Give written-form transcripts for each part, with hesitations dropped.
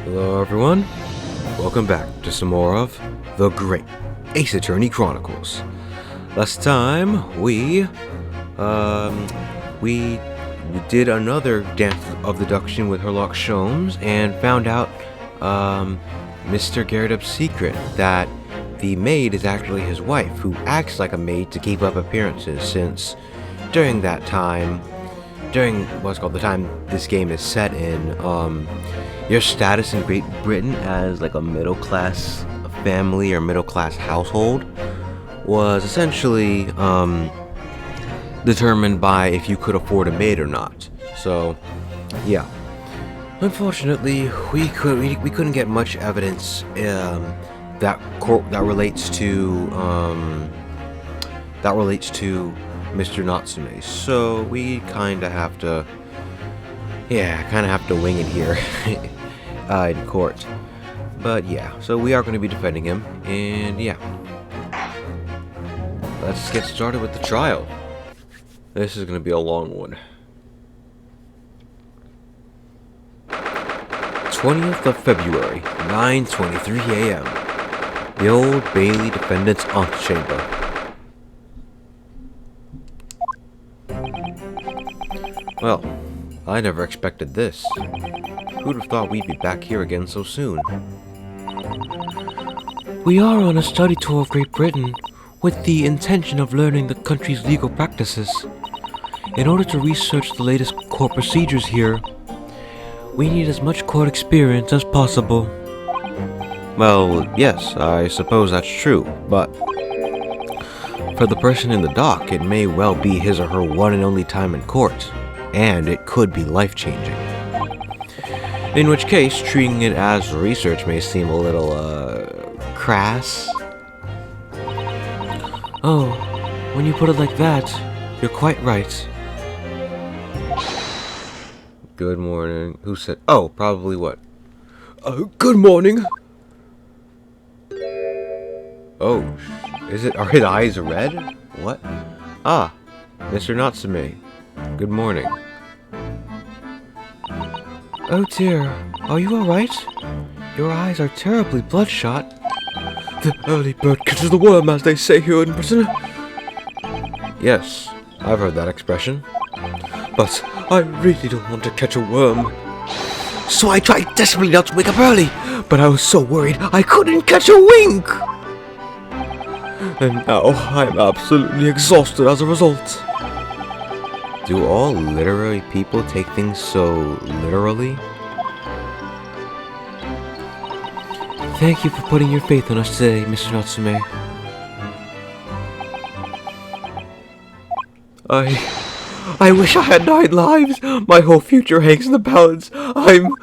Hello everyone, welcome back to some more of the Great Ace Attorney Chronicles. Last time we did another dance of deduction with Herlock Sholmes and found out Mr. Garrett's secret that the maid is actually his wife, who acts like a maid to keep up appearances, since during that time, during what's called the time this game is set in, your status in Great Britain as like a middle-class family or middle-class household was essentially determined by if you could afford a maid or not. So, yeah. Unfortunately, we couldn't get much evidence that relates to Mr. Natsume. So we kind of have to wing it here in court. But yeah, so we are going to be defending him, and yeah. Let's get started with the trial. This is going to be a long one. 20th of February, 9:23 a.m. The Old Bailey Defendant's Antechamber. Well, I never expected this. Who'd have thought we'd be back here again so soon? We are on a study tour of Great Britain with the intention of learning the country's legal practices. In order to research the latest court procedures here, we need as much court experience as possible. Well, yes, I suppose that's true, but for the person in the dock, it may well be his or her one and only time in court, and it could be life-changing. In which case, treating it as research may seem a little, crass. Oh, when you put it like that, you're quite right. Good morning. Who said? Oh, probably what? Good morning. Oh, is it? Are his eyes red? What? Ah, Mr. Natsume. Good morning. Oh dear, are you alright? Your eyes are terribly bloodshot. The early bird catches the worm, as they say here in Britain. Yes, I've heard that expression. But I really don't want to catch a worm. So I tried desperately not to wake up early, but I was so worried I couldn't catch a wink. And now I'm absolutely exhausted as a result. Do all literary people take things so literally? Thank you for putting your faith in us today, Mr. Natsume. I wish I had 9 lives. My whole future hangs in the balance. I'm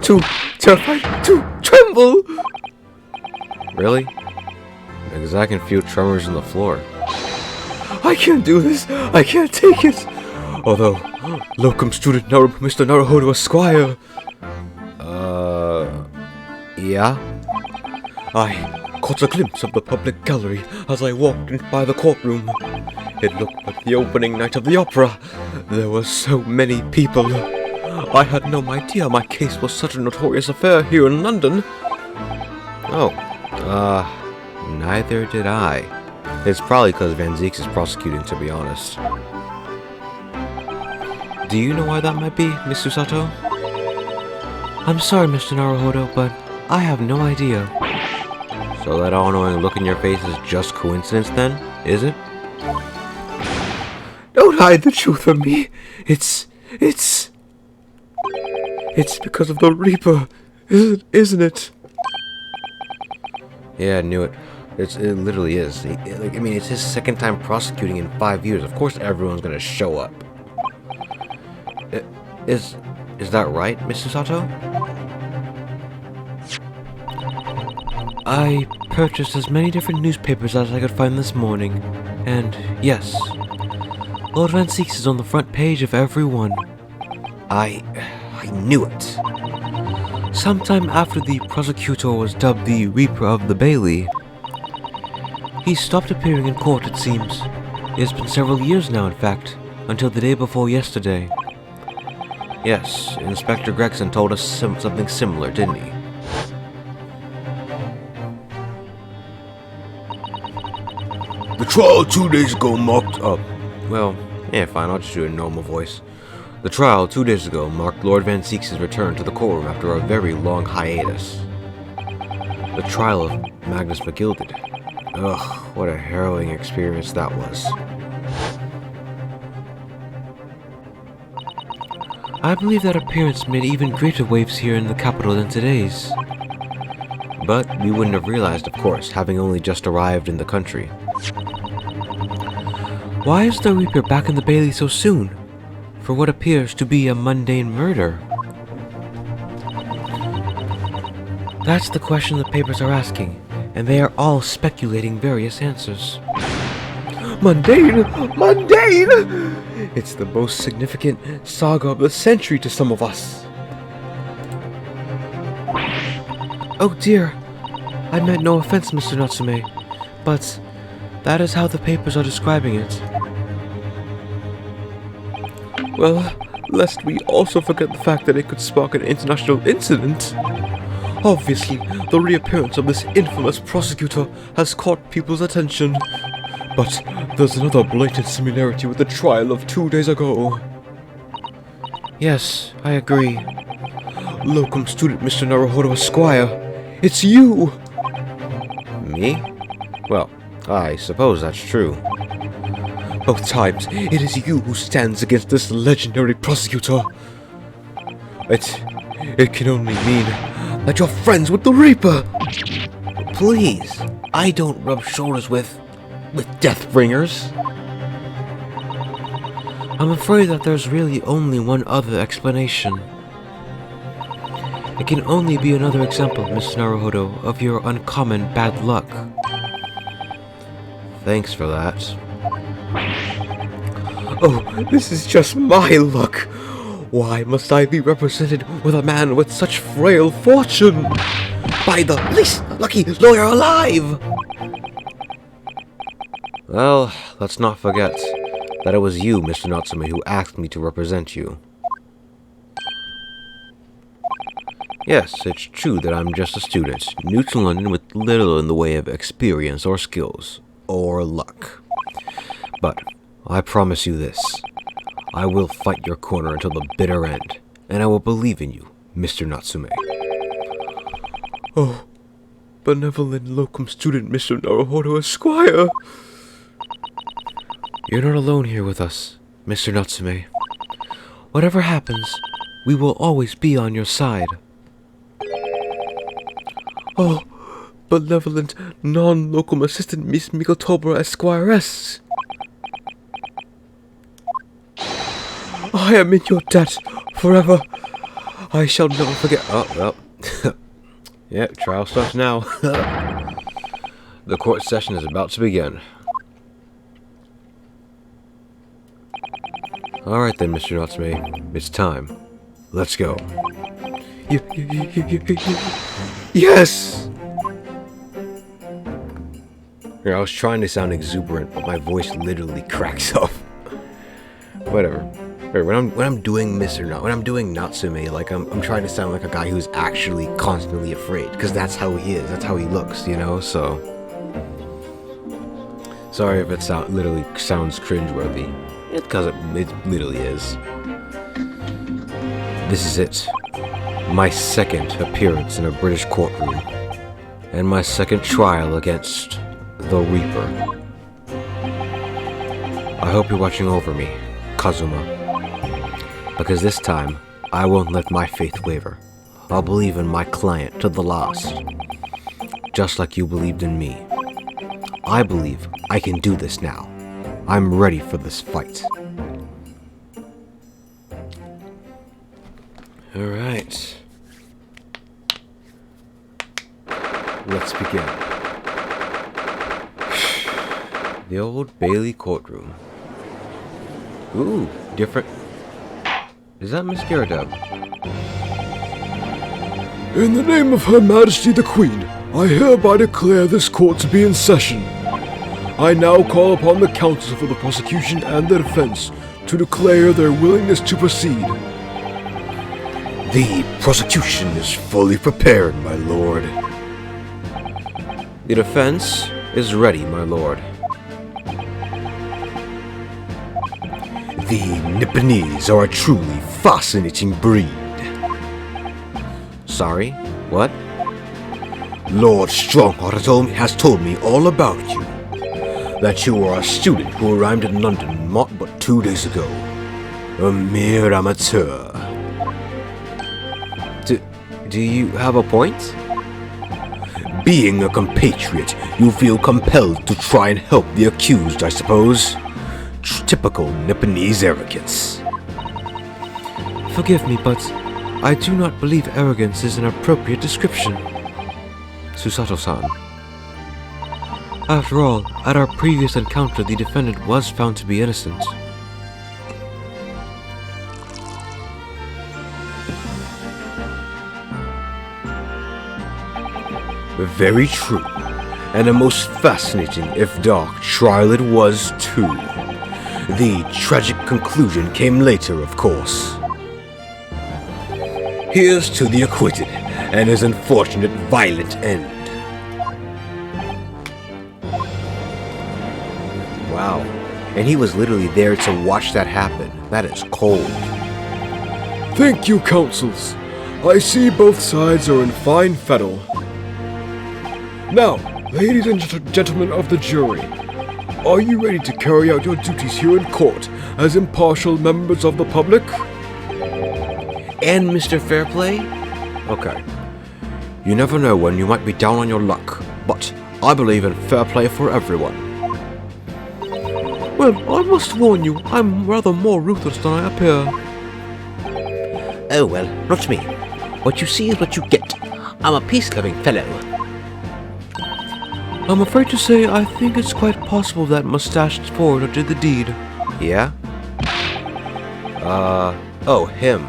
too terrified to tremble. Really? Because I can feel tremors in the floor. I can't do this. I can't take it. Although, locum student Mr. Naruhodo Esquire. Yeah? I caught a glimpse of the public gallery as I walked in by the courtroom. It looked like the opening night of the opera. There were so many people. I had no idea my case was such a notorious affair here in London. Oh, neither did I. It's probably because Van Zeeks is prosecuting, to be honest. Do you know why that might be, Mr. Sato? I'm sorry, Mr. Naruhodo, but I have no idea. So that all-knowing look in your face is just coincidence then, is it? Don't hide the truth from me. It's because of the Reaper, isn't it? Yeah, I knew it. It literally is. It's his second time prosecuting in 5 years. Of course everyone's gonna show up. Is that right, Mr. Sato? I purchased as many different newspapers as I could find this morning, and yes, Lord Van Zeeks is on the front page of every one. I knew it. Sometime after the prosecutor was dubbed the Reaper of the Bailey, he stopped appearing in court, it seems. It has been several years now, in fact, until the day before yesterday. Yes, Inspector Gregson told us something similar, didn't he? The trial 2 days ago marked up. Well, yeah, fine, I'll just do a normal voice. The trial 2 days ago marked Lord Van Seeks' return to the courtroom after a very long hiatus. The trial of Magnus McGilded. Ugh, what a harrowing experience that was. I believe that appearance made even greater waves here in the capital than today's. But we wouldn't have realized, of course, having only just arrived in the country. Why is the Reaper back in the Bailey so soon? For what appears to be a mundane murder? That's the question the papers are asking, and they are all speculating various answers. Mundane! Mundane! It's the most significant saga of the century to some of us. Oh dear, I meant no offense, Mr. Natsume, but that is how the papers are describing it. Well, lest we also forget the fact that it could spark an international incident. Obviously, the reappearance of this infamous prosecutor has caught people's attention. But there's another blatant similarity with the trial of 2 days ago. Yes, I agree. Locum student Mr. Naruhodo Esquire, it's you! Me? Well, I suppose that's true. Both times, it is you who stands against this legendary prosecutor. It can only mean that you're friends with the Reaper! Please, I don't rub shoulders with Deathbringers. I'm afraid that there's really only one other explanation. It can only be another example, Mr. Naruhodo, of your uncommon bad luck. Thanks for that. Oh, this is just my luck. Why must I be represented with a man with such frail fortune? By the least lucky lawyer alive! Well, let's not forget that it was you, Mr. Natsume, who asked me to represent you. Yes, it's true that I'm just a student, new to London with little in the way of experience or skills, or luck. But I promise you this, I will fight your corner until the bitter end, and I will believe in you, Mr. Natsume. Oh, benevolent locum student Mr. Naruhodo Esquire! You're not alone here with us, Mr. Natsume. Whatever happens, we will always be on your side. Oh, benevolent non-locum assistant Miss Mikotobra Esquiress! I am in your debt forever. I shall never forget. Oh, well. Yep, trial starts now. The court session is about to begin. Alright then, Mr. Natsume. It's time. Let's go. Yes! Here, I was trying to sound exuberant, but my voice literally cracks up. Whatever. When I'm doing Natsume, like I'm trying to sound like a guy who's actually constantly afraid, because that's how he is. That's how he looks, you know. So sorry if it literally sounds cringeworthy. It's because it literally is. This is it. My second appearance in a British courtroom, and my second trial against the Reaper. I hope you're watching over me, Kazuma. Because this time, I won't let my faith waver. I'll believe in my client to the last. Just like you believed in me. I believe I can do this now. I'm ready for this fight. Alright. Let's begin. The Old Bailey courtroom. Ooh, different. Is that Miss Gyarados? In the name of Her Majesty the Queen, I hereby declare this court to be in session. I now call upon the counsel for the prosecution and the defense to declare their willingness to proceed. The prosecution is fully prepared, my lord. The defense is ready, my lord. The Nipponese are a truly fascinating breed. Sorry, what? Lord Strongheart has told me all about you. That you are a student who arrived in London not but 2 days ago. A mere amateur. Do you have a point? Being a compatriot, you feel compelled to try and help the accused, I suppose. Typical Nipponese arrogance. Forgive me, but I do not believe arrogance is an appropriate description. Susato-san. After all, at our previous encounter, the defendant was found to be innocent. Very true, and a most fascinating, if dark, trial it was too. The tragic conclusion came later, of course. Here's to the acquitted, and his unfortunate violent end. Wow. And he was literally there to watch that happen. That is cold. Thank you, counsels. I see both sides are in fine fettle. Now, ladies and gentlemen of the jury, are you ready to carry out your duties here in court as impartial members of the public? And Mr. Fairplay? Okay. You never know when you might be down on your luck, but I believe in fair play for everyone. Well, I must warn you, I'm rather more ruthless than I appear. Oh well, not me. What you see is what you get. I'm a peace-loving fellow. I'm afraid to say I think it's quite possible that mustached foreigner did the deed. Yeah? Oh, him.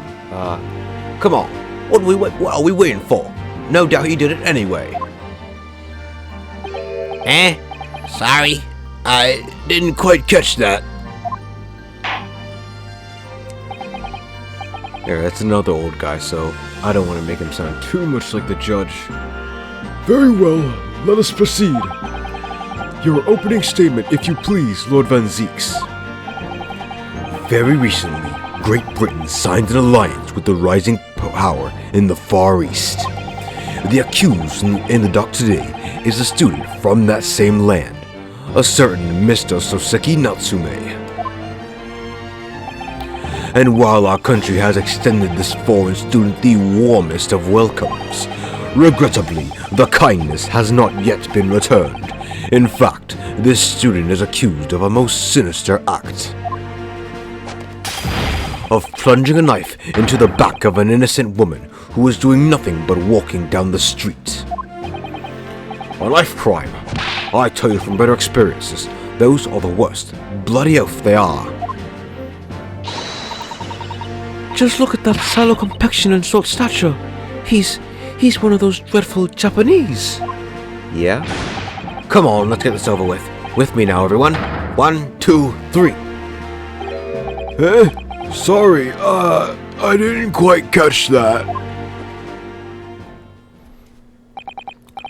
Come on. What are we waiting for? No doubt he did it anyway. Sorry. I didn't quite catch that. Yeah, that's another old guy, so I don't want to make him sound too much like the judge. Very well, let us proceed. Your opening statement, if you please, Lord Van Zeeks. Very recently, Great Britain signed an alliance with the rising power in the Far East. The accused in the dock today is a student from that same land, a certain Mr. Soseki Natsume. And while our country has extended this foreign student the warmest of welcomes, regrettably, the kindness has not yet been returned. In fact, this student is accused of a most sinister act. Of plunging a knife into the back of an innocent woman who was doing nothing but walking down the street. A knife crime. I tell you from better experiences, those are the worst. Bloody oath they are. Just look at that sallow complexion and short stature. He's one of those dreadful Japanese. Yeah? Come on, let's get this over with. With me now, everyone. 1, 2, 3. Sorry, I didn't quite catch that.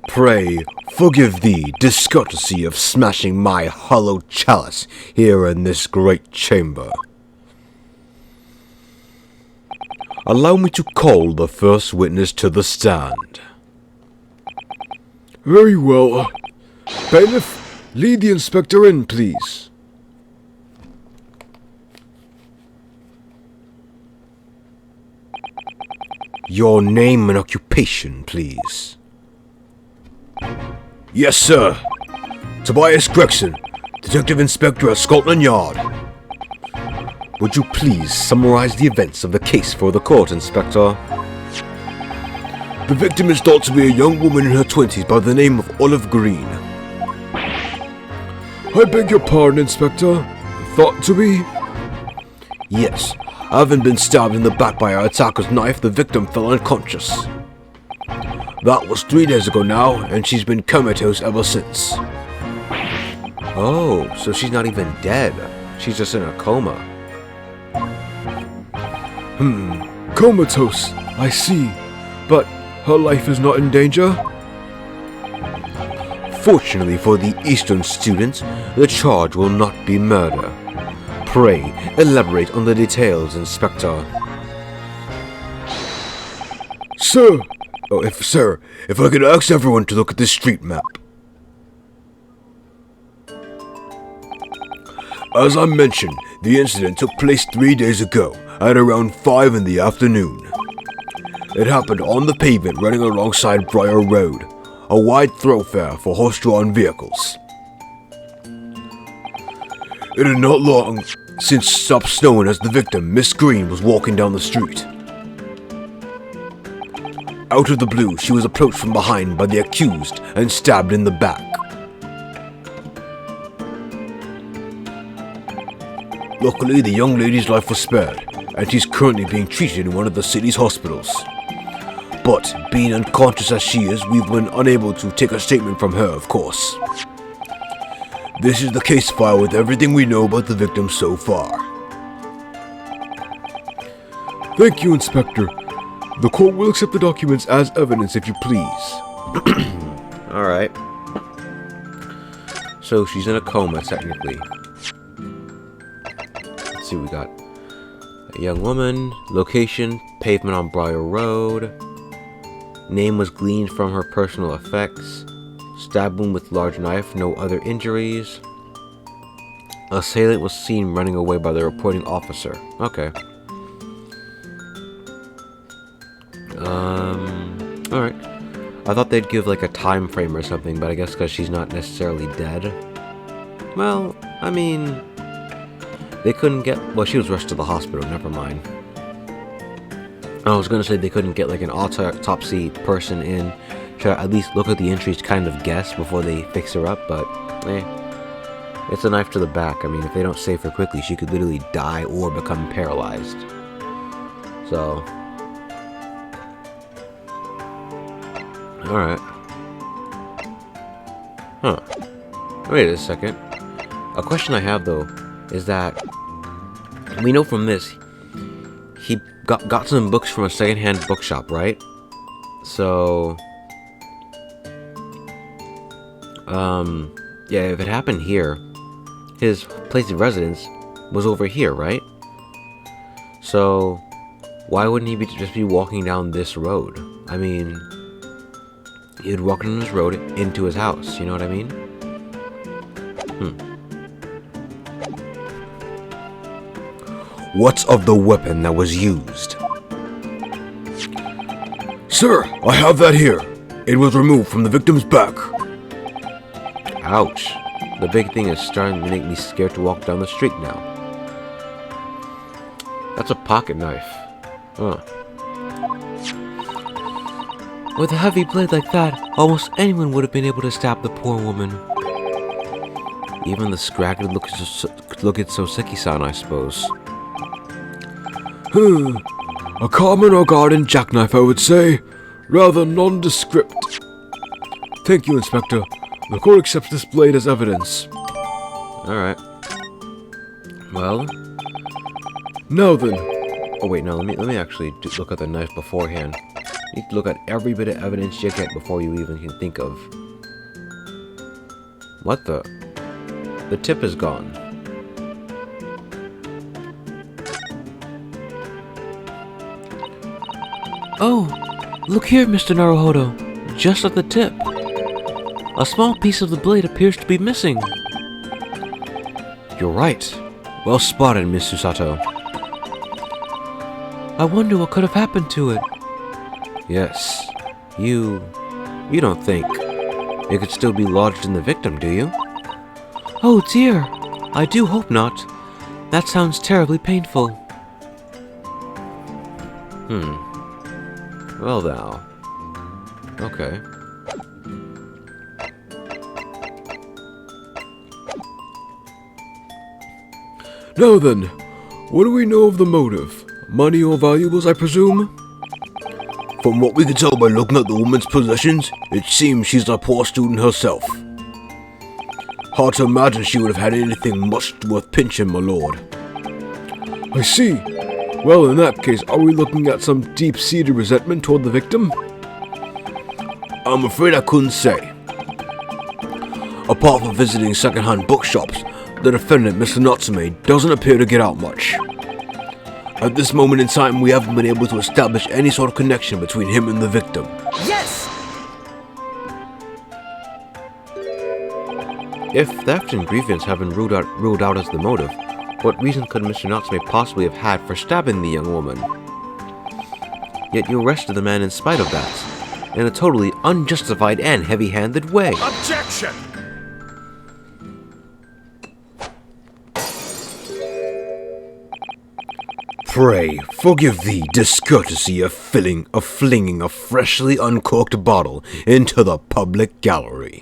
Pray, forgive the discourtesy of smashing my hollow chalice here in this great chamber. Allow me to call the first witness to the stand. Very well. Bailiff, lead the inspector in, please. Your name and occupation, please. Yes, sir. Tobias Gregson, Detective Inspector at Scotland Yard. Would you please summarize the events of the case for the court, Inspector? The victim is thought to be a young woman in her 20s by the name of Olive Green. I beg your pardon, Inspector. Thought to be? Yes, having been stabbed in the back by her attacker's knife, the victim fell unconscious. That was 3 days ago now, and she's been comatose ever since. Oh, so she's not even dead. She's just in a coma. Comatose. I see. But her life is not in danger? Fortunately for the Eastern students, the charge will not be murder. Pray, elaborate on the details, Inspector. Sir! If I could ask everyone to look at this street map. As I mentioned, the incident took place 3 days ago, at around 5 in the afternoon. It happened on the pavement running alongside Briar Road, a wide thoroughfare for horse-drawn vehicles. It had not long since stopped snowing as the victim, Miss Green, was walking down the street. Out of the blue, she was approached from behind by the accused and stabbed in the back. Luckily, the young lady's life was spared, and she's currently being treated in one of the city's hospitals. But, being unconscious as she is, we've been unable to take a statement from her, of course. This is the case file with everything we know about the victim so far. Thank you, Inspector. The court will accept the documents as evidence if you please. Alright. So she's in a coma, technically. Let's see what we got. A young woman. Location, pavement on Briar Road. Name was gleaned from her personal effects. Stab wound with large knife, no other injuries. Assailant was seen running away by the reporting officer. Okay. Alright. I thought they'd give like a time frame or something, but I guess because she's not necessarily dead. Well, I mean, they couldn't get, well, she was rushed to the hospital, never mind. I was gonna say they couldn't get like an autopsy person in to at least look at the injuries, kind of guess before they fix her up, but it's a knife to the back. I mean, if they don't save her quickly, she could literally die or become paralyzed. So, alright. Huh. Wait a second. A question I have though is that we know from this he got some books from a secondhand bookshop, right? So, yeah, if it happened here, his place of residence was over here, right? So, why wouldn't he just be walking down this road? I mean, he'd walk down this road into his house, you know what I mean? What's of the weapon that was used? Sir, I have that here. It was removed from the victim's back. Ouch. The big thing is starting to make me scared to walk down the street now. That's a pocket knife. Huh. With a heavy blade like that, almost anyone would have been able to stab the poor woman. Even the scraggly looking Soseki-san, I suppose. A common or garden jackknife, I would say. Rather nondescript. Thank you, Inspector. The court accepts this blade as evidence. Alright. Well. Now then. Oh wait, no, let me actually look at the knife beforehand. You need to look at every bit of evidence you get before you even can think of. What the? The tip is gone. Oh, look here, Mr. Naruhodo. Just at the tip. A small piece of the blade appears to be missing. You're right. Well spotted, Miss Susato. I wonder what could have happened to it. Yes. You don't think it could still be lodged in the victim, do you? Oh dear. I do hope not. That sounds terribly painful. Well now. Okay. Now then, what do we know of the motive? Money or valuables, I presume? From what we can tell by looking at the woman's possessions, it seems she's a poor student herself. Hard to imagine she would have had anything much worth pinching, my lord. I see. Well, in that case, are we looking at some deep-seated resentment toward the victim? I'm afraid I couldn't say. Apart from visiting second-hand bookshops, the defendant, Mr. Natsume, doesn't appear to get out much. At this moment in time, we haven't been able to establish any sort of connection between him and the victim. Yes! If theft and grievance have been ruled out as the motive, what reason could Mr. Natsume possibly have had for stabbing the young woman? Yet you arrested the man in spite of that, in a totally unjustified and heavy-handed way. Objection! Pray, forgive the discourtesy of flinging a freshly uncorked bottle into the public gallery.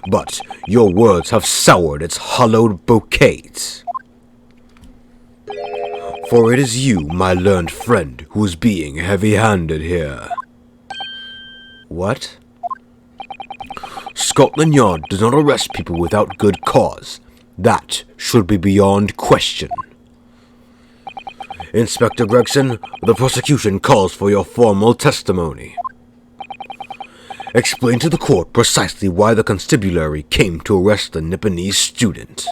But your words have soured its hallowed bouquets. For it is you, my learned friend, who is being heavy-handed here. What? Scotland Yard does not arrest people without good cause. That should be beyond question. Inspector Gregson, the prosecution calls for your formal testimony. Explain to the court precisely why the constabulary came to arrest the Nipponese student.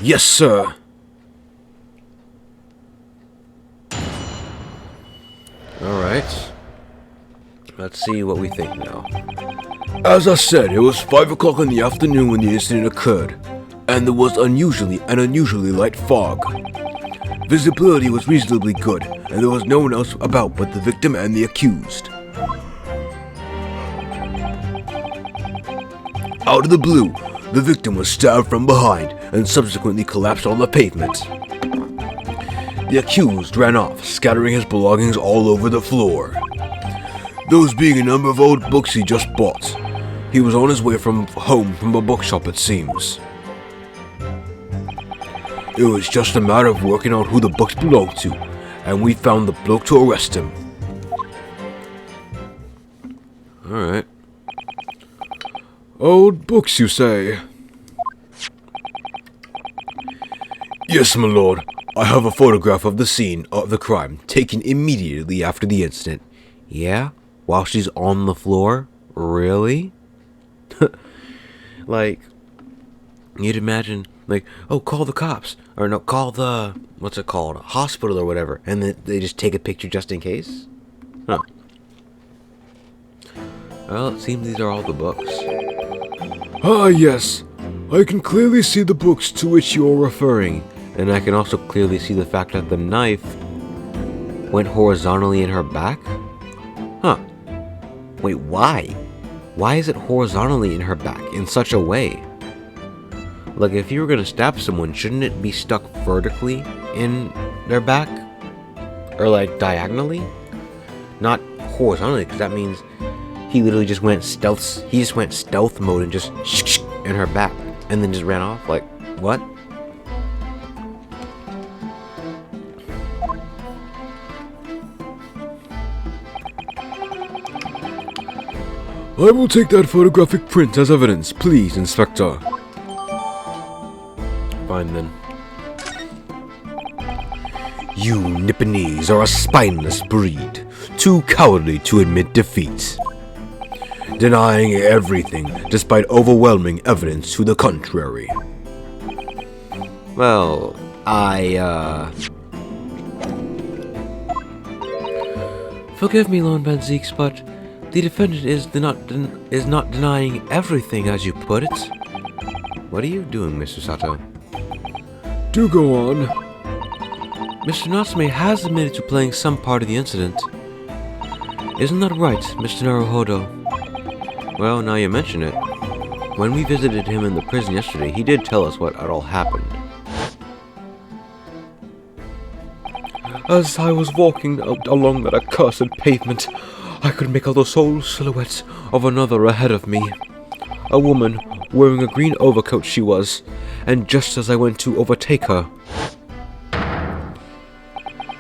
Yes, sir. Alright. Let's see what we think now. As I said, it was 5 o'clock in the afternoon when the incident occurred, and there was an unusually light fog. Visibility was reasonably good, and there was no one else about but the victim and the accused. Out of the blue, the victim was stabbed from behind and subsequently collapsed on the pavement. The accused ran off, scattering his belongings all over the floor. Those being a number of old books he just bought. He was on his way home from a bookshop, it seems. It was just a matter of working out who the books belonged to, and we found the bloke to arrest him. Alright. Old books, you say? Yes, my lord. I have a photograph of the scene of the crime, taken immediately after the incident. Yeah? While she's on the floor? Really? Like, you'd imagine, like, oh, call the cops. Or no, call the, what's it called? A hospital or whatever. And then they just take a picture just in case? Huh. Well, it seems these are all the books. Ah, yes. I can clearly see the books to which you are referring. And I can also clearly see the fact that the knife went horizontally in her back? Huh. Wait, why? Why is it horizontally in her back in such a way? Like, if you were gonna stab someone, shouldn't it be stuck vertically in their back? Or, like, diagonally? Not horizontally, because that means he literally just went stealth mode and just in her back, and then just ran off. Like, what? I will take that photographic print as evidence, please, Inspector. Fine then. You Nipponese are a spineless breed, too cowardly to admit defeat. Denying everything despite overwhelming evidence to the contrary. Well, Forgive me, Lone Benzeeks, but the defendant is not denying everything, as you put it. what are you doing, Mr. Sato? Do go on. Mr. Natsume has admitted to playing some part of the incident. Isn't that right, Mr. Naruhodo? Well, now you mention it. When we visited him in the prison yesterday, he did tell us what had all happened. As I was walking along that accursed pavement, I could make out the sole silhouette of another ahead of me. A woman, wearing a green overcoat she was, and just as I went to overtake her,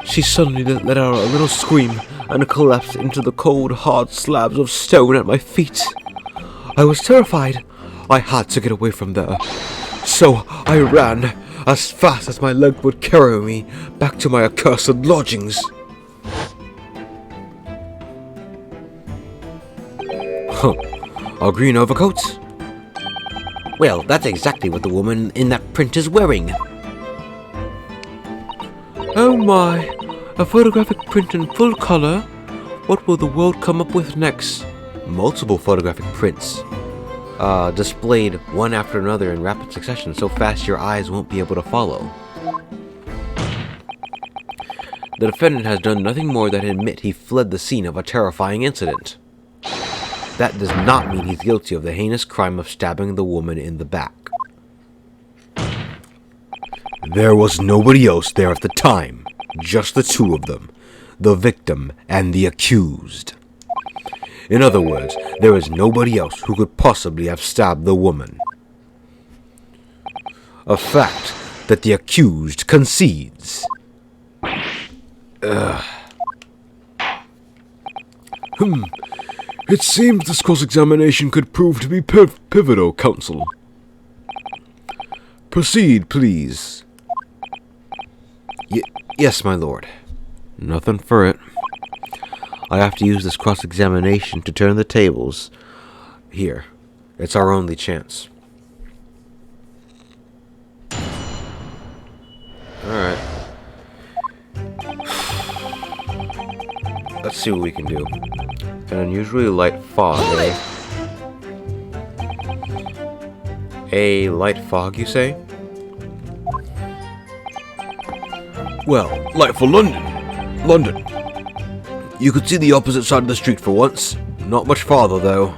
she suddenly let out a little scream and collapsed into the cold, hard slabs of stone at my feet. I was terrified. I had to get away from there. So I ran, as fast as my leg would carry me back to my accursed lodgings. Huh. Our green overcoats? Well, that's exactly what the woman in that print is wearing. Oh my, a photographic print in full color? What will the world come up with next? Multiple photographic prints, displayed one after another in rapid succession, so fast your eyes won't be able to follow. The defendant has done nothing more than admit he fled the scene of a terrifying incident. That does not mean he's guilty of the heinous crime of stabbing the woman in the back. There was nobody else there at the time, just the two of them, the victim and the accused. In other words, there is nobody else who could possibly have stabbed the woman. A fact that the accused concedes. It seems this cross-examination could prove to be pivotal, counsel. Proceed, please. Yes, my lord. Nothing for it. I have to use this cross-examination to turn the tables. Here. It's our only chance. Alright. Let's see what we can do. An unusually light fog, eh? A light fog, you say? Well, like for London. You could see the opposite side of the street for once. Not much farther, though.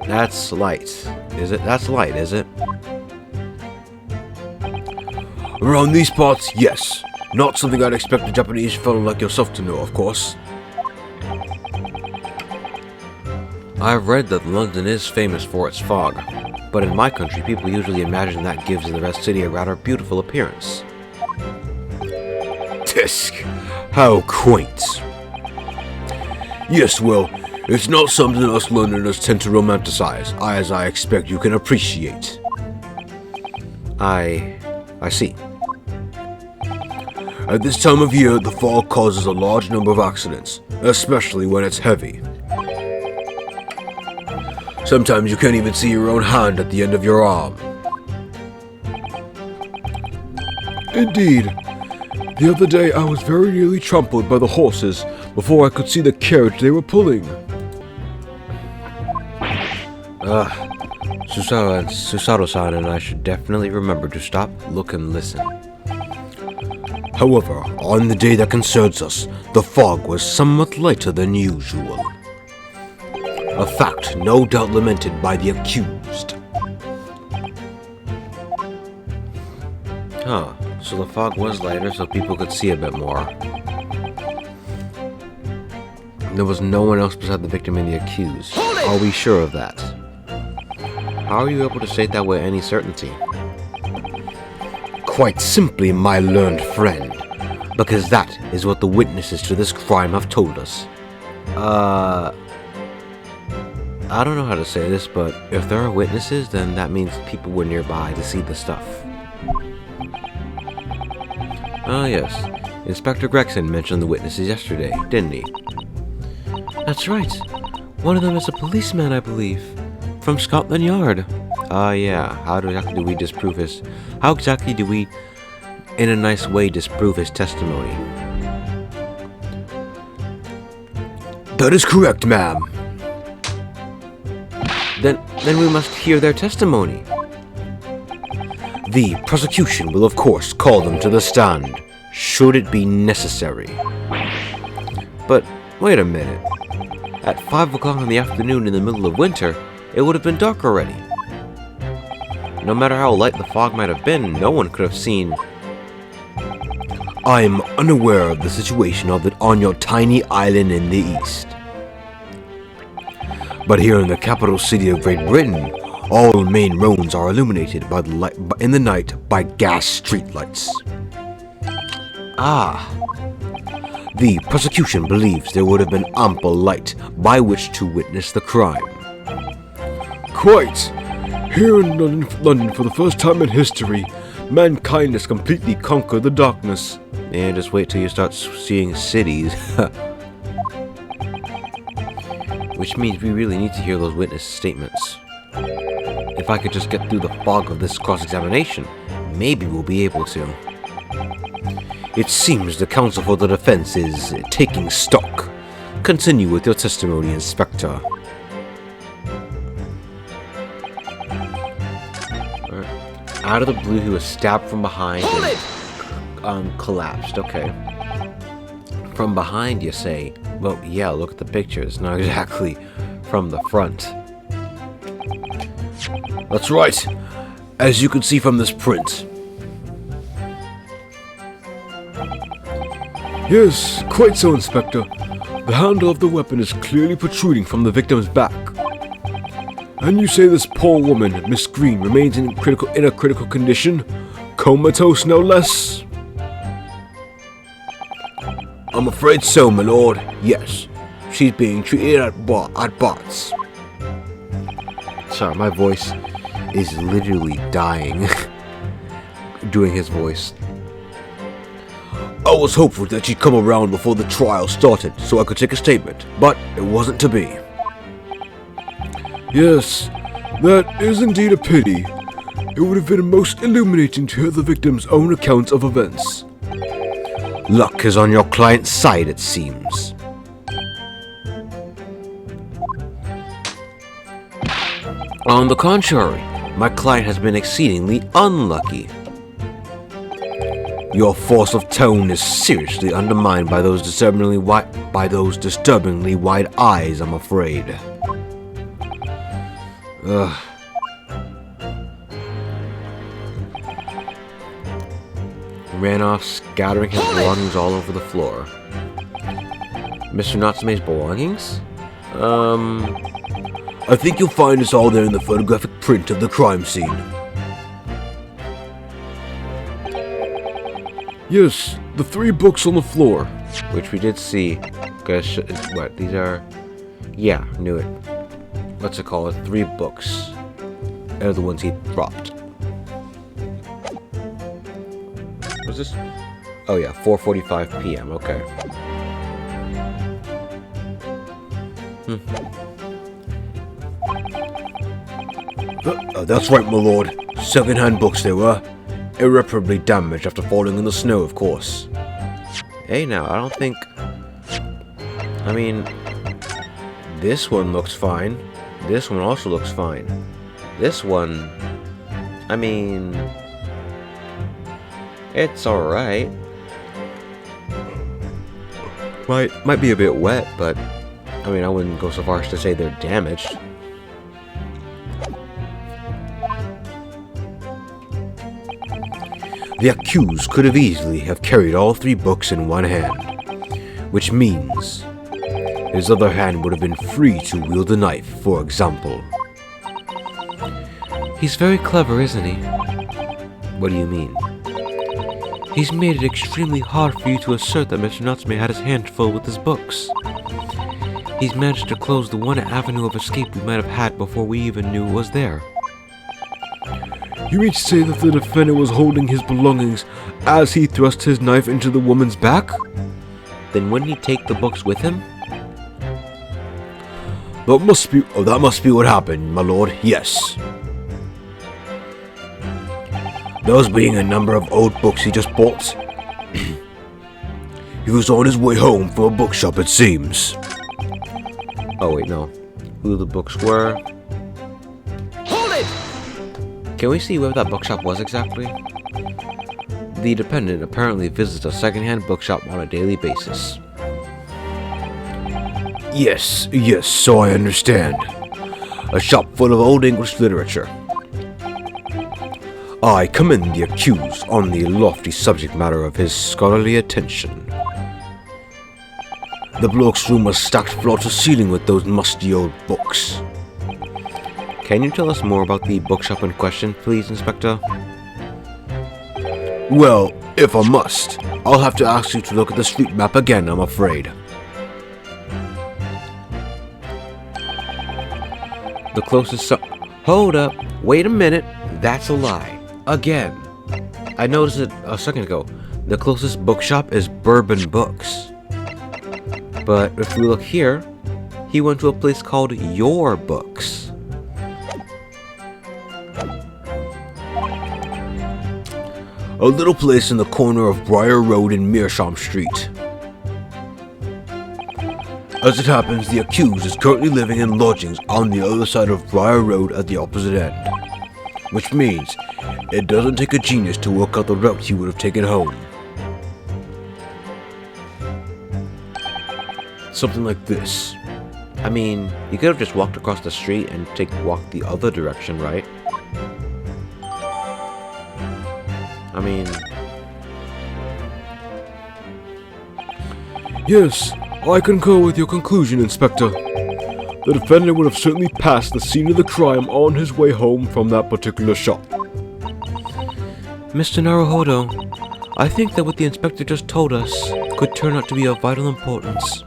That's light. Is it? That's light, is it? Around these parts, yes. Not something I'd expect a Japanese fellow like yourself to know, of course. I've read that London is famous for its fog, but in my country people usually imagine that gives the rest city a rather beautiful appearance. Tisk, how quaint. Yes, well, it's not something us Londoners tend to romanticize, as I expect you can appreciate. I see. At this time of year, the fog causes a large number of accidents, especially when it's heavy. Sometimes you can't even see your own hand at the end of your arm. Indeed. The other day I was very nearly trampled by the horses before I could see the carriage they were pulling. Susato-san and I should definitely remember to stop, look, and listen. However, on the day that concerns us, the fog was somewhat lighter than usual. A fact no doubt lamented by the accused. Huh, so the fog was lighter so people could see a bit more. There was no one else beside the victim and the accused. Are we sure of that? How are you able to state that with any certainty? Quite simply, my learned friend, because that is what the witnesses to this crime have told us. I don't know how to say this, but if there are witnesses, then that means people were nearby to see the stuff. Ah, yes. Inspector Gregson mentioned the witnesses yesterday, didn't he? That's right. One of them is a policeman, I believe. From Scotland Yard. Yeah. How exactly do we disprove his... How exactly do we, in a nice way, disprove his testimony? That is correct, ma'am. Then we must hear their testimony. The prosecution will of course call them to the stand, should it be necessary. But, wait a minute. At 5 o'clock in the afternoon in the middle of winter, it would have been dark already. No matter how light the fog might have been, no one could have seen... I am unaware of the situation on your tiny island in the east. But here in the capital city of Great Britain, all main roads are illuminated by the light in the night by gas streetlights. The prosecution believes there would have been ample light by which to witness the crime. Quite. Here in London for the first time in history, mankind has completely conquered the darkness. And just wait till you start seeing cities. Which means we really need to hear those witness statements. If I could just get through the fog of this cross-examination, maybe we'll be able to. It seems the counsel for the defense is taking stock. Continue with your testimony, Inspector. Out of the blue, he was stabbed from behind and collapsed. Okay. From behind, you say? Well, yeah, look at the pictures. Not exactly from the front. That's right. As you can see from this print. Yes, quite so, Inspector. The handle of the weapon is clearly protruding from the victim's back. And you say this poor woman, Miss Green, remains in a critical condition? Comatose, no less? I'm afraid so, my lord. Yes. She's being treated at Bots. Sorry, my voice is literally dying. Doing his voice. I was hopeful that she'd come around before the trial started so I could take a statement, but it wasn't to be. Yes, that is indeed a pity. It would have been most illuminating to hear the victim's own accounts of events. Luck is on your client's side, it seems. On the contrary, my client has been exceedingly unlucky. Your force of tone is seriously undermined by those disturbingly wide eyes, I'm afraid. Ugh. Ran off, scattering his belongings all over the floor. Mr. Natsume's belongings? I think you'll find us all there in the photographic print of the crime scene. Yes, the 3 books on the floor. Which we did see. What, these are... Yeah, knew it. What's it called? 3 books. They're the ones he dropped. What's this? Oh yeah, 4:45 p.m. Okay. That's right, my lord. Second-hand books they were. Irreparably damaged after falling in the snow, of course. Hey now, I don't think... I mean... This one looks fine. This one also looks fine. This one... I mean... It's alright. Might be a bit wet, but... I mean, I wouldn't go so far as to say they're damaged. The accused could have easily have carried all 3 books in one hand, which means his other hand would have been free to wield a knife, for example. He's very clever, isn't he? What do you mean? He's made it extremely hard for you to assert that Mr. Natsume had his hand full with his books. He's managed to close the one avenue of escape we might have had before we even knew it was there. You mean to say that the defendant was holding his belongings as he thrust his knife into the woman's back? Then wouldn't he take the books with him? That must be what happened, my lord, yes. Those being a number of old books he just bought. He was on his way home from a bookshop, it seems. Oh wait, no. Who the books were? Hold it! Can we see where that bookshop was exactly? The dependent apparently visits a second-hand bookshop on a daily basis. Yes, so I understand. A shop full of old English literature. I commend the accused on the lofty subject matter of his scholarly attention. The bloke's room was stacked floor to ceiling with those musty old books. Can you tell us more about the bookshop in question, please, Inspector? Well, if I must, I'll have to ask you to look at the street map again, I'm afraid. The closest Hold up. Wait a minute. That's a lie. Again. I noticed it a second ago. The closest bookshop is Bourbon Books. But if we look here, he went to a place called Your Books. A little place in the corner of Briar Road and Meerschaum Street. As it happens, the accused is currently living in lodgings on the other side of Briar Road at the opposite end. Which means, it doesn't take a genius to work out the route he would have taken home. Something like this. I mean, you could have just walked across the street and walked the other direction, right? I mean... Yes, I concur with your conclusion, Inspector. The defendant would have certainly passed the scene of the crime on his way home from that particular shop. Mr. Naruhodo, I think that what the inspector just told us could turn out to be of vital importance.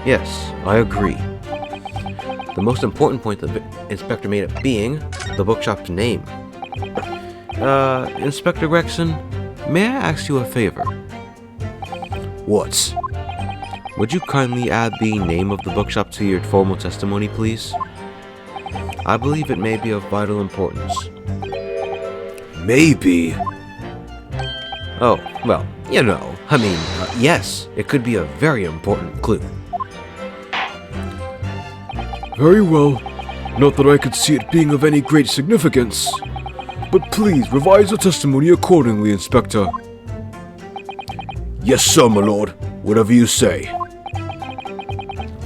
Yes, I agree. The most important point the inspector made it being the bookshop's name. Inspector Gregson, may I ask you a favor? What? Would you kindly add the name of the bookshop to your formal testimony, please? I believe it may be of vital importance. Maybe. Oh, well, you know, I mean, yes, it could be a very important clue. Very well. Not that I could see it being of any great significance. But please revise your testimony accordingly, Inspector. Yes, sir, my lord. Whatever you say.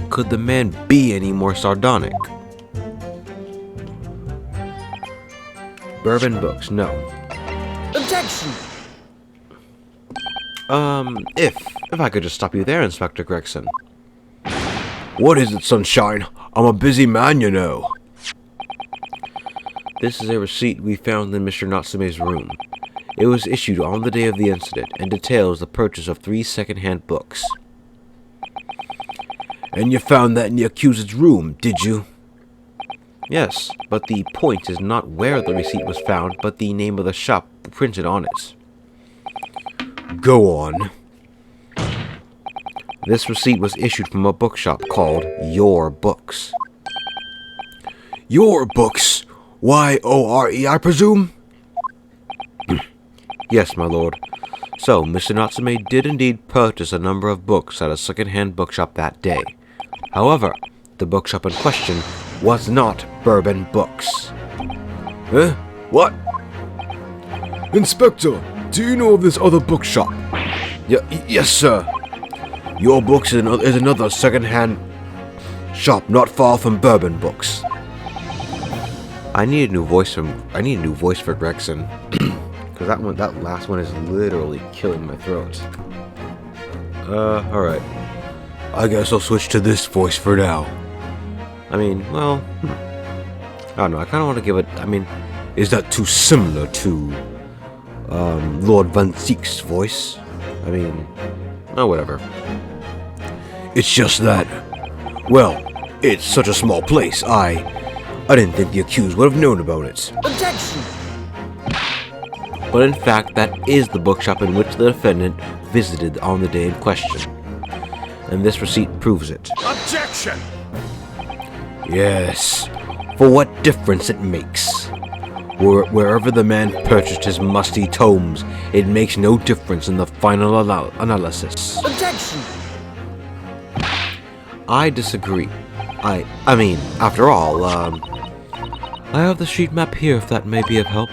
Could the man be any more sardonic? Bourbon Books, no. Objection! If I could just stop you there, Inspector Gregson. What is it, Sunshine? I'm a busy man, you know. This is a receipt we found in Mr. Natsume's room. It was issued on the day of the incident and details the purchase of 3 second-hand books. And you found that in the accused's room, did you? Yes, but the point is not where the receipt was found, but the name of the shop printed on it. Go on. This receipt was issued from a bookshop called Your Books. Your Books? Y-O-R-E, I presume? Yes, my lord. So, Mr. Natsume did indeed purchase a number of books at a second-hand bookshop that day. However, the bookshop in question was not Bourbon Books. Huh? What? Inspector, do you know of this other bookshop? Yes, sir. Your Books is another second-hand shop not far from Bourbon Books. I need a new voice for Gregson. Because that last one is literally killing my throat. Alright. I guess I'll switch to this voice for now. I mean, well, I don't know, I kinda wanna give it, Is that too similar to, Lord Van Ziek's voice? Whatever. It's just that, well, it's such a small place, I didn't think the accused would have known about it. Objection! But in fact, that is the bookshop in which the defendant visited on the day in question. And this receipt proves it. Objection! Yes, for what difference it makes. Wherever the man purchased his musty tomes, it makes no difference in the final analysis. Objection! I disagree. After all, I have the street map here if that may be of help.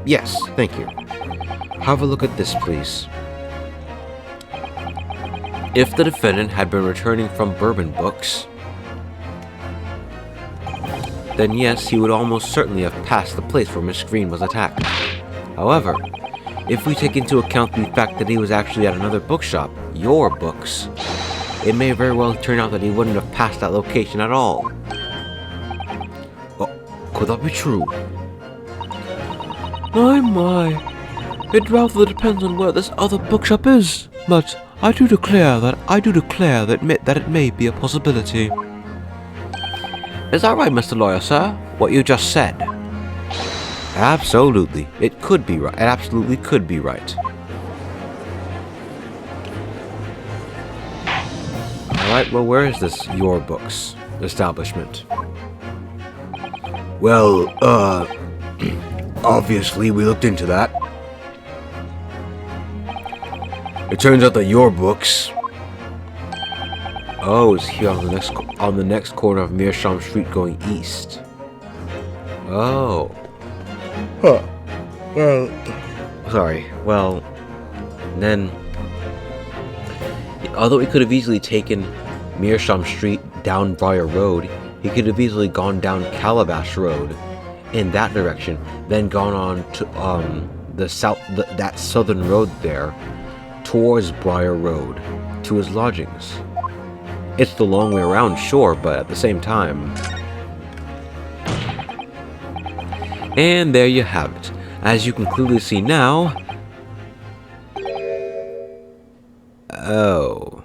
Yes, thank you. Have a look at this, please. If the defendant had been returning from Bourbon Books, then yes, he would almost certainly have passed the place where Miss Green was attacked. However, if we take into account the fact that he was actually at another bookshop, Your Books, it may very well turn out that he wouldn't have passed that location at all. Could that be true? My. It rather depends on where this other bookshop is, but I do declare that it may be a possibility. Is that right, Mr. Lawyer, sir? What you just said? Absolutely. It could be right. It absolutely could be right. Alright, well, where is this Your Books establishment? Well, obviously we looked into that. It turns out that Your Books... Oh, it's here on the next corner of Meerschaum Street going east. Oh. Huh. Well... Sorry. Well, then... Although he could have easily taken Meerschaum Street down Briar Road, he could have easily gone down Calabash Road in that direction, then gone on to that southern road there towards Briar Road to his lodgings. It's the long way around, sure, but at the same time. And there you have it. As you can clearly see now. Oh.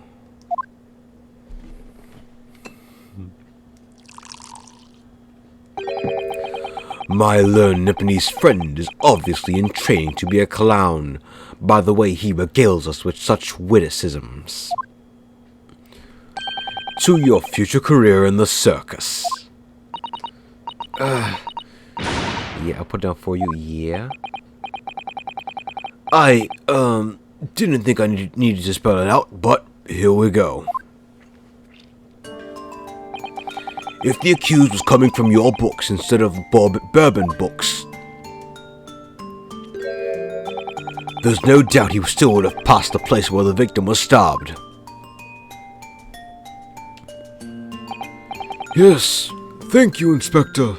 My learned Nipponese friend is obviously in training to be a clown, by the way he regales us with such witticisms. To your future career in the circus. Yeah, I'll put down for you, yeah. I, didn't think I needed to spell it out, but here we go. If the accused was coming from your books instead of bourbon books, there's no doubt he still would have passed the place where the victim was stabbed. Yes, thank you, Inspector.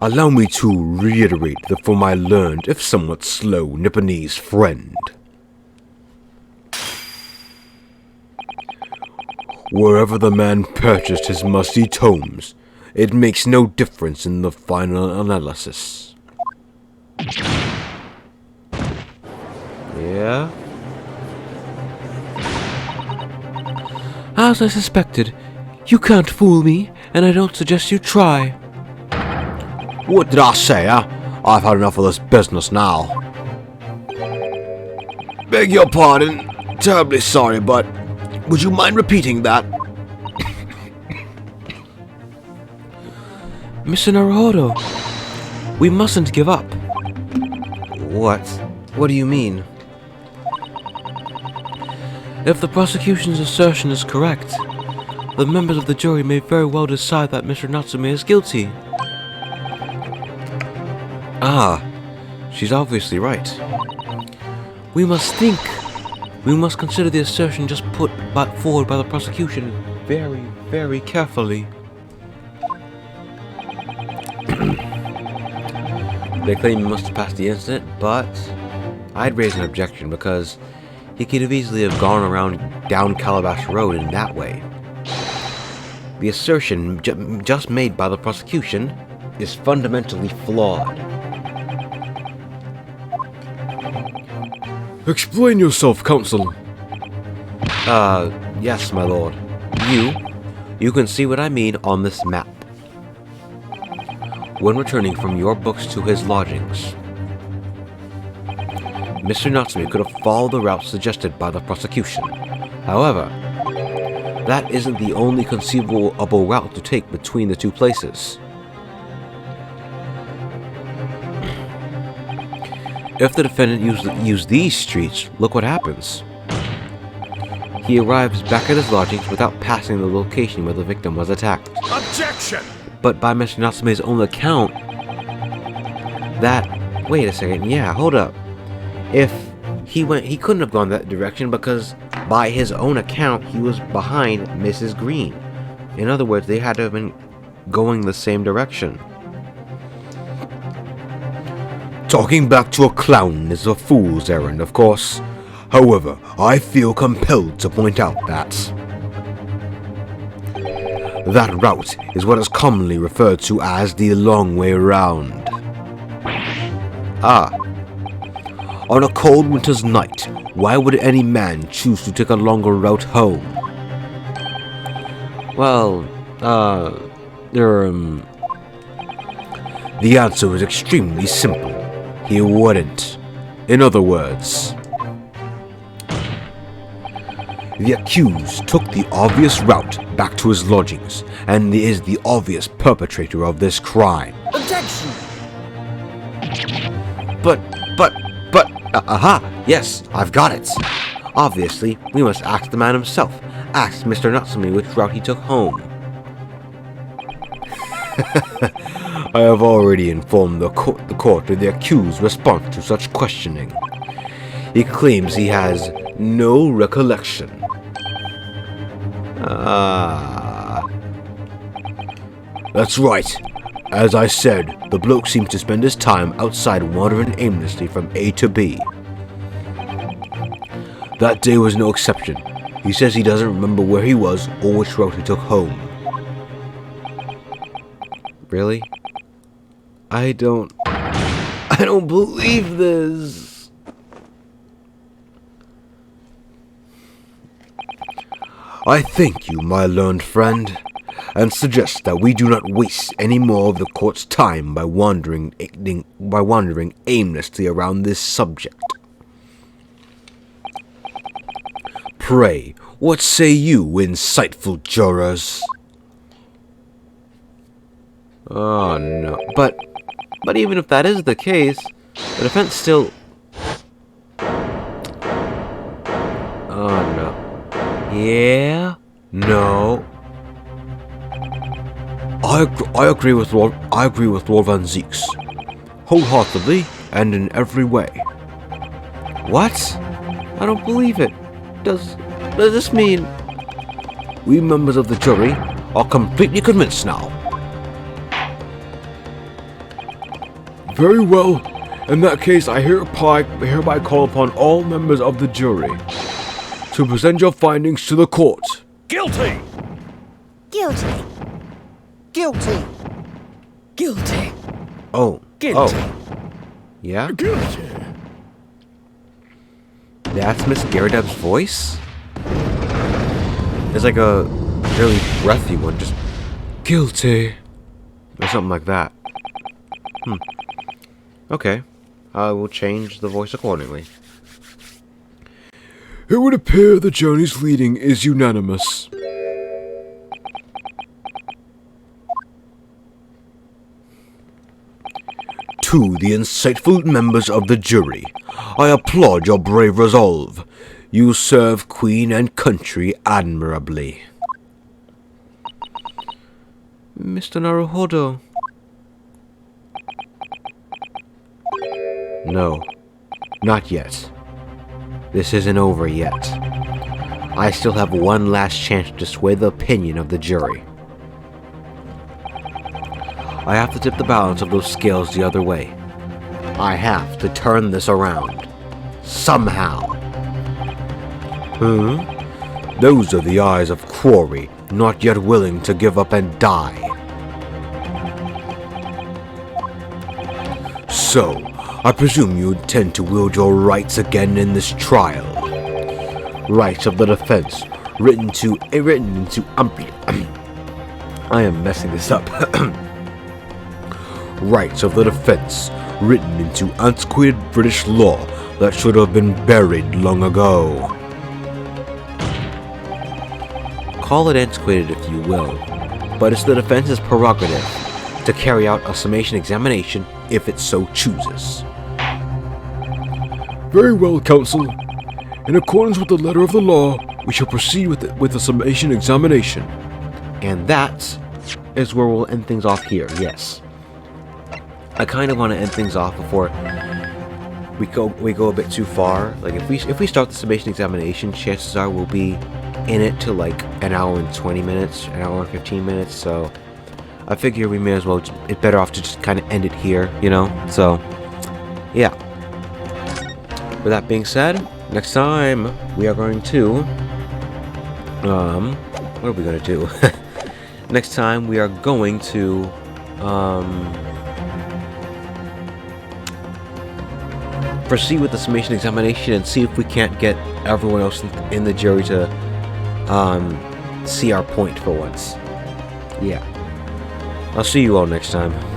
Allow me to reiterate that for my learned, if somewhat slow, Nipponese friend. Wherever the man purchased his musty tomes, it makes no difference in the final analysis. Yeah? As I suspected, you can't fool me, and I don't suggest you try. What did I say, huh? I've had enough of this business now. Beg your pardon. Terribly sorry, but would you mind repeating that? Mr. Naruhodo, we mustn't give up. What? What do you mean? If the prosecution's assertion is correct, the members of the jury may very well decide that Mr. Natsume is guilty. Ah, she's obviously right. We must consider the assertion just put forward by the prosecution very, very carefully. They claim he must have passed the incident, but I'd raise an objection because he could have easily have gone around down Calabash Road in that way. The assertion just made by the prosecution is fundamentally flawed. Explain yourself, Counsel. Yes, my lord. You can see what I mean on this map. When returning from your books to his lodgings, Mr. Natsume could have followed the route suggested by the prosecution. However, that isn't the only conceivable route to take between the two places. If the defendant used these streets, look what happens. He arrives back at his lodgings without passing the location where the victim was attacked. Objection! But by Mr. Natsume's own account, wait a second, yeah, hold up. If he couldn't have gone that direction because by his own account, he was behind Mrs. Green. In other words, they had to have been going the same direction. Talking back to a clown is a fool's errand, of course. However, I feel compelled to point out that route is what is commonly referred to as the long way round. Ah, On a cold winter's night, why would any man choose to take a longer route home? Well, The answer is extremely simple. He wouldn't. In other words, the accused took the obvious route back to his lodgings and is the obvious perpetrator of this crime. Objection! aha, yes, I've got it. Obviously, we must ask the man himself. Ask Mr. Natsumi which route he took home. I have already informed the court of the accused's response to such questioning. He claims he has no recollection. That's right. As I said, the bloke seems to spend his time outside wandering aimlessly from A to B. That day was no exception. He says he doesn't remember where he was or which route he took home. Really? I don't believe this. I thank you, my learned friend, and suggest that we do not waste any more of the court's time by wandering aimlessly around this subject. Pray, what say you, insightful jurors? Oh no. But even if that is the case, the defense still... Oh no. Yeah? No. I agree with Lord Van Zeeks, wholeheartedly and in every way. What? I don't believe it. Does this mean... We members of the jury are completely convinced now. Very well. In that case, I hereby call upon all members of the jury to present your findings to the court. Guilty! Guilty. Guilty. Guilty. Oh. Guilty. Oh. Yeah? Guilty. That's Miss Garrideb's voice? It's like a really breathy one, just guilty. Or something like that. Okay. I will change the voice accordingly. It would appear the journey's leading is unanimous. To the insightful members of the jury, I applaud your brave resolve. You serve Queen and country admirably. Mr. Naruhodo. No, not yet. This isn't over yet. I still have one last chance to sway the opinion of the jury. I have to tip the balance of those scales the other way. I have to turn this around. Somehow. Those are the eyes of Quarry, not yet willing to give up and die. So, I presume you intend to wield your rights again in this trial. Rights of the defense, written into I am messing this up. Rights of the defense, written into antiquated British law that should have been buried long ago. Call it antiquated if you will, but it's the defense's prerogative to carry out a summation examination if it so chooses. Very well, counsel. In accordance with the letter of the law, we shall proceed with the summation examination. And that is where we'll end things off here, yes. I kind of want to end things off before we go a bit too far. Like if we start the summation examination, chances are we'll be in it to like an hour and 20 minutes, an hour and 15 minutes, so I figure we may as well, it's better off to just kind of end it here, you know? So, yeah. With that being said, next time we are going to, what are we going to do? Next time we are going to, proceed with the summation examination and see if we can't get everyone else in the jury to see our point for once. Yeah. I'll see you all next time.